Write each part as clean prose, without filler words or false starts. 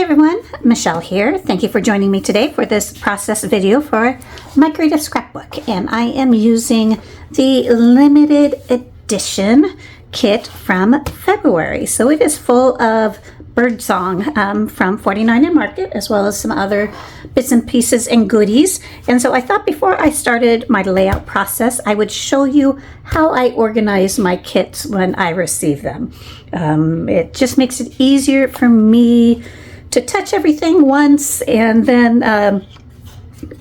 everyone, Michelle here. Thank you for joining me today for this process video for My Creative Scrapbook. And I am using the limited edition kit from February. So it is full of birdsong from 49 and Market, as well as some other bits and pieces and goodies. And so I thought before I started my layout process, I would show you how I organize my kits when I receive them. It just makes it easier for me to touch everything once and then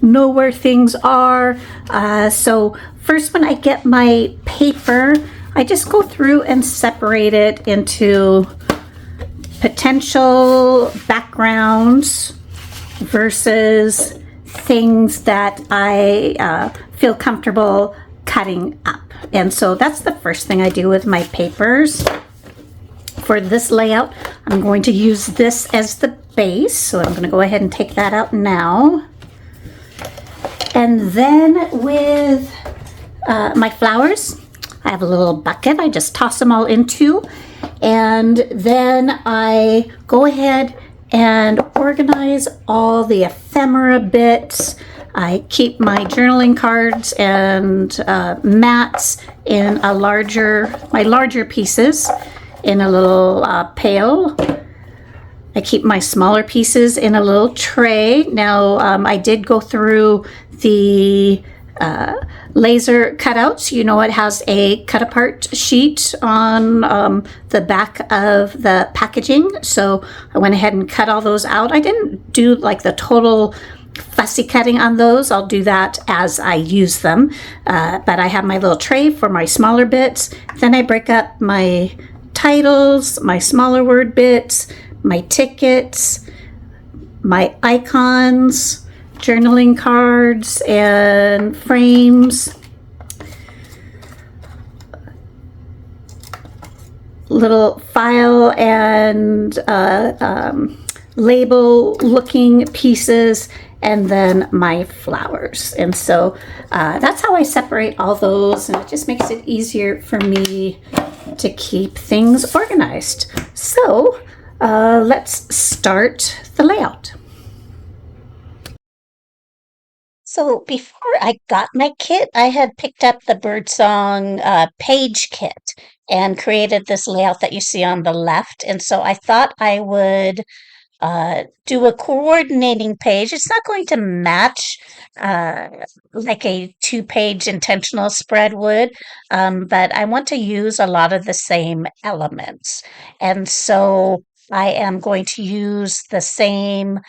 know where things are. So first, when I get my paper, I just go through and separate it into potential backgrounds versus things that I feel comfortable cutting up. And so that's the first thing I do with my papers. For this layout, I'm going to use this as the base, so I'm going to go ahead and take that out now. And then with my flowers, I have a little bucket I just toss them all into, and then I go ahead and organize all the ephemera bits. I keep my journaling cards and mats in my larger pieces in a little pail. I keep my smaller pieces in a little tray. Now, I did go through the laser cutouts. You know, it has a cut apart sheet on the back of the packaging. So I went ahead and cut all those out. I didn't do like the total fussy cutting on those. I'll do that as I use them. But I have my little tray for my smaller bits. Then I break up my titles, my smaller word bits, my tickets, my icons, journaling cards and frames, little file and label looking pieces, and then my flowers. And so that's how I separate all those, and it just makes it easier for me to keep things organized. So let's start the layout. So before I got my kit, I had picked up the birdsong page kit and created this layout that you see on the left. And so I thought I would do a coordinating page. It's not going to match like a 2-page intentional spread would, but I want to use a lot of the same elements. And so I am going to use the same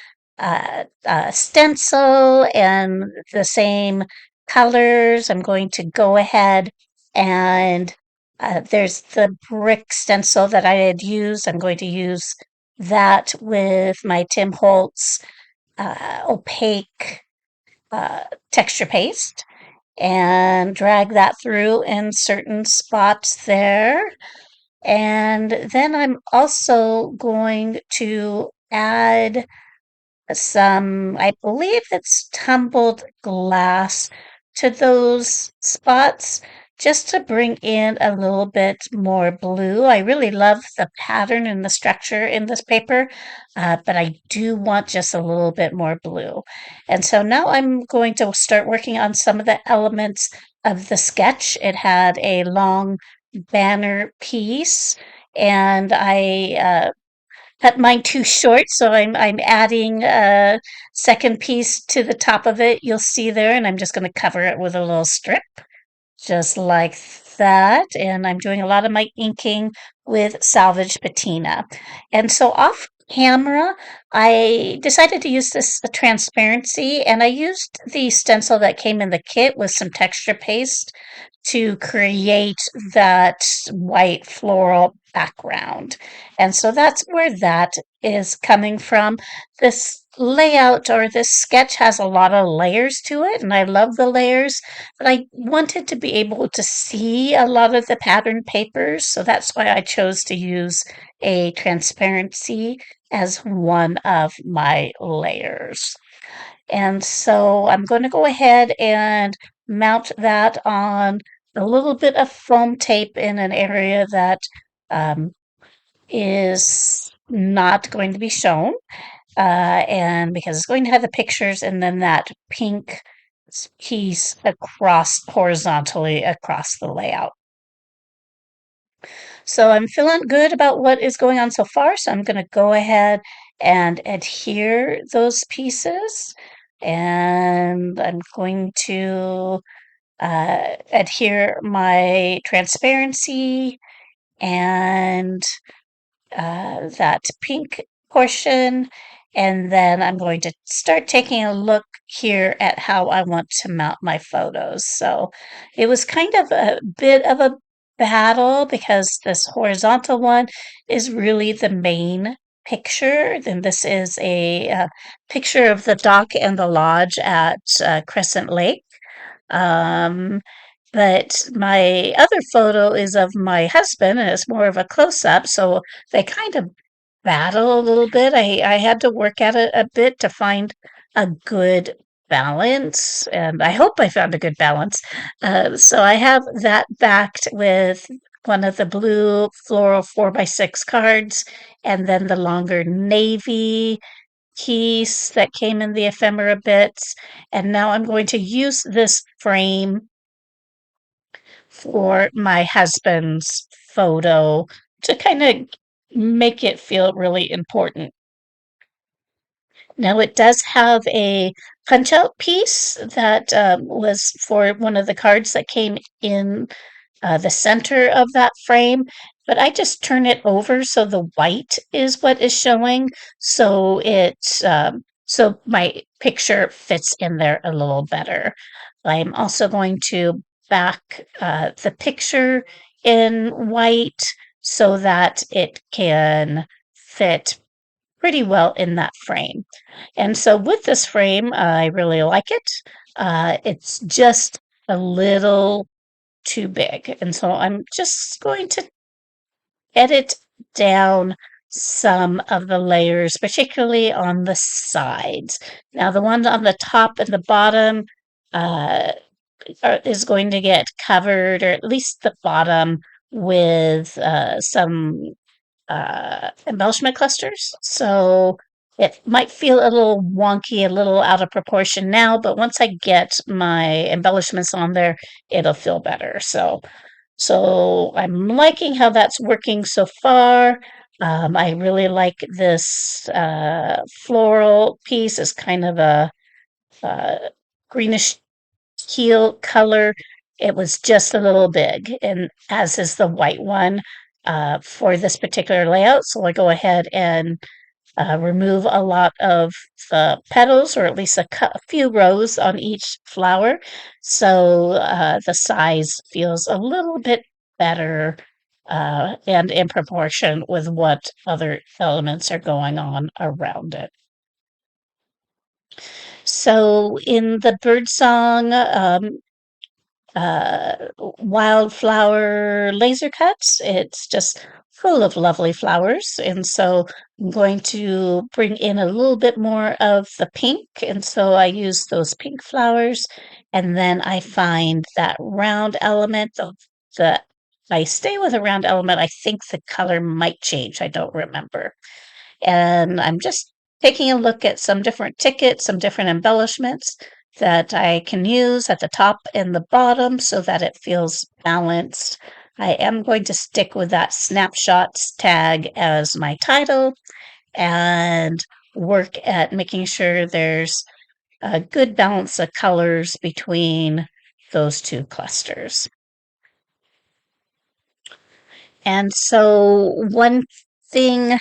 stencil and the same colors. I'm going to go ahead and there's the brick stencil that I had used. I'm going to use that with my Tim Holtz opaque texture paste and drag that through in certain spots there. And then I'm also going to add some, I believe it's tumbled glass to those spots just to bring in a little bit more blue. I really love the pattern and the structure in this paper, but I do want just a little bit more blue. And so now I'm going to start working on some of the elements of the sketch. It had a long banner piece, and I cut mine too short, so I'm adding a second piece to the top of it. You'll see there, and I'm just going to cover it with a little strip, just like that. And I'm doing a lot of my inking with salvage patina. And so off camera, I decided to use this transparency, and I used the stencil that came in the kit with some texture paste to create that white floral background. And so that's where that is coming from. This layout or this sketch has a lot of layers to it, and I love the layers, but I wanted to be able to see a lot of the pattern papers, so that's why I chose to use a transparency as one of my layers. And so I'm going to go ahead and mount that on a little bit of foam tape in an area that is not going to be shown. and because it's going to have the pictures and then that pink piece across horizontally across the layout. So I'm feeling good about what is going on so far. So I'm going to go ahead and adhere those pieces. And I'm going to adhere my transparency and that pink portion. And then I'm going to start taking a look here at how I want to mount my photos. So it was kind of a bit of a battle because this horizontal one is really the main picture. Then this is a picture of the dock and the lodge at Crescent Lake. Um, but my other photo is of my husband, and it's more of a close up. So they kind of battle a little bit. I had to work at it a bit to find a good balance, and I hope I found a good balance. So I have that backed with one of the blue floral 4x6 cards, and then the longer navy piece that came in the ephemera bits. And now I'm going to use this frame for my husband's photo to kind of make it feel really important. Now, it does have a punch out piece that was for one of the cards that came in the center of that frame, but I just turn it over so the white is what is showing. So so my picture fits in there a little better. I'm also going to back the picture in white so that it can fit pretty well in that frame. And so with this frame, I really like it. It's just a little too big. And so I'm just going to edit down some of the layers, particularly on the sides. Now, the one on the top and the bottom uh, is going to get covered, or at least the bottom, with some embellishment clusters. So it might feel a little wonky, a little out of proportion now, but once I get my embellishments on there, it'll feel better. So I'm liking how that's working so far. I really like this floral piece. It's kind of a uh, greenish teal color. It was just a little big, and as is the white one for this particular layout. So I go ahead and remove a lot of the petals, or at least a few rows on each flower. So the size feels a little bit better and in proportion with what other elements are going on around it. So in the birdsong wildflower laser cuts. It's just full of lovely flowers. And so I'm going to bring in a little bit more of the pink. And so I use those pink flowers. And then I find that round element, the I stay with a round element. I think the color might change. I don't remember. And I'm just taking a look at some different tickets, some different embellishments that I can use at the top and the bottom so that it feels balanced. I am going to stick with that snapshots tag as my title and work at making sure there's a good balance of colors between those two clusters. And so one thing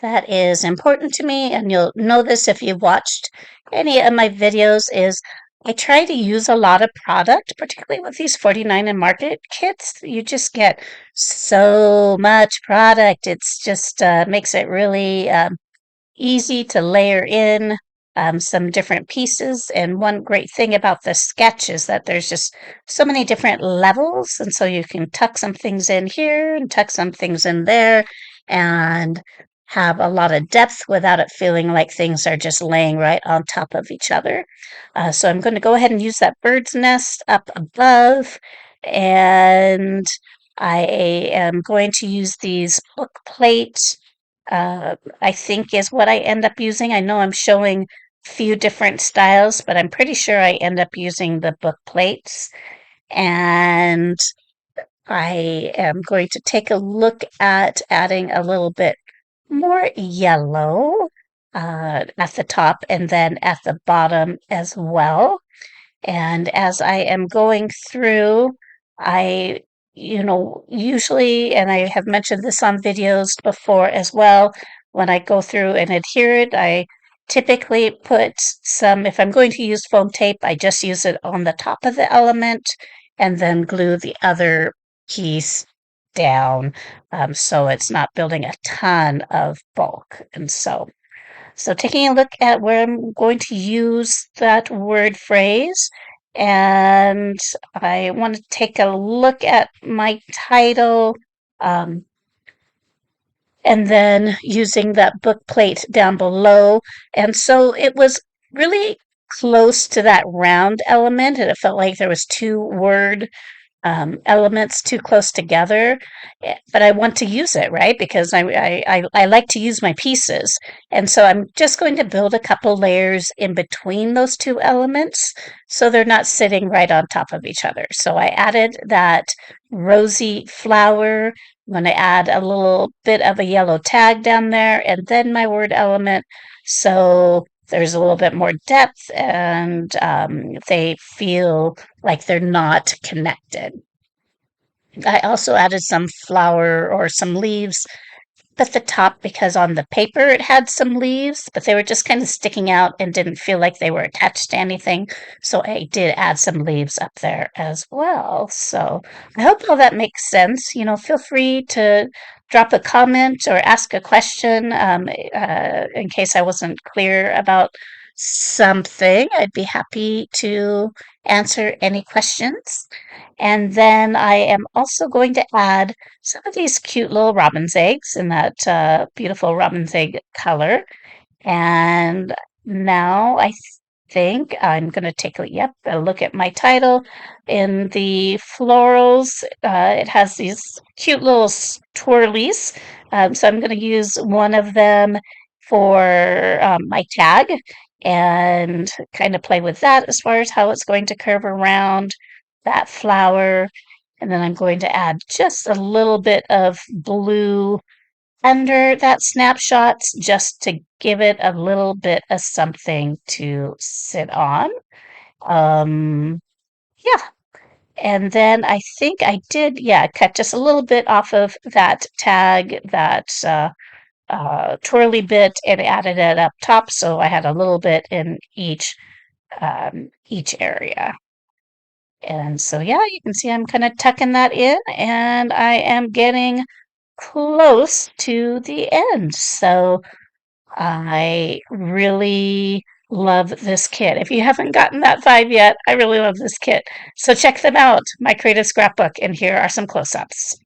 that is important to me, and you'll know this if you've watched any of my videos, is I try to use a lot of product, particularly with these 49 and Market kits. You just get so much product. It's just makes it really easy to layer in some different pieces. And one great thing about the sketch is that there's just so many different levels. And so you can tuck some things in here and tuck some things in there and have a lot of depth without it feeling like things are just laying right on top of each other. So I'm going to go ahead and use that bird's nest up above. And I am going to use these book plate I think is what I end up using. I know I'm showing a few different styles, but I'm pretty sure I end up using the book plates. And I am going to take a look at adding a little bit more yellow at the top and then at the bottom as well. And as I am going through, I, usually, and I have mentioned this on videos before as well, when I go through and adhere it, I typically put some, if I'm going to use foam tape, I just use it on the top of the element and then glue the other piece down, so it's not building a ton of bulk. And so taking a look at where I'm going to use that word phrase, and I want to take a look at my title, um, and then using that book plate down below. And so it was really close to that round element, and it felt like there was two word elements too close together, but I want to use it, right? Because I like to use my pieces. And so I'm just going to build a couple layers in between those two elements so they're not sitting right on top of each other. So I added that rosy flower. I'm going to add a little bit of a yellow tag down there and then my word element. So there's a little bit more depth and they feel like they're not connected. I also added some flower or some leaves at the top because on the paper it had some leaves, but they were just kind of sticking out and didn't feel like they were attached to anything. So I did add some leaves up there as well. So I hope all that makes sense. Feel free to drop a comment or ask a question in case I wasn't clear about something. I'd be happy to answer any questions. And then I am also going to add some of these cute little robin's eggs in that beautiful robin's egg color. And now I think I'm going to take a look at my title. In the florals, it has these cute little twirlies. So I'm going to use one of them for my tag and kind of play with that as far as how it's going to curve around that flower. And then I'm going to add just a little bit of blue under that snapshot just to give it a little bit of something to sit on. Um, yeah. And then I think I did, yeah, cut just a little bit off of that tag, that twirly bit, and added it up top. So I had a little bit in each area. And so, yeah, you can see I'm kind of tucking that in, and I am getting close to the end. So I really love this kit. If you haven't gotten that vibe yet, I really love this kit. So check them out, My Creative Scrapbook, and here are some close-ups.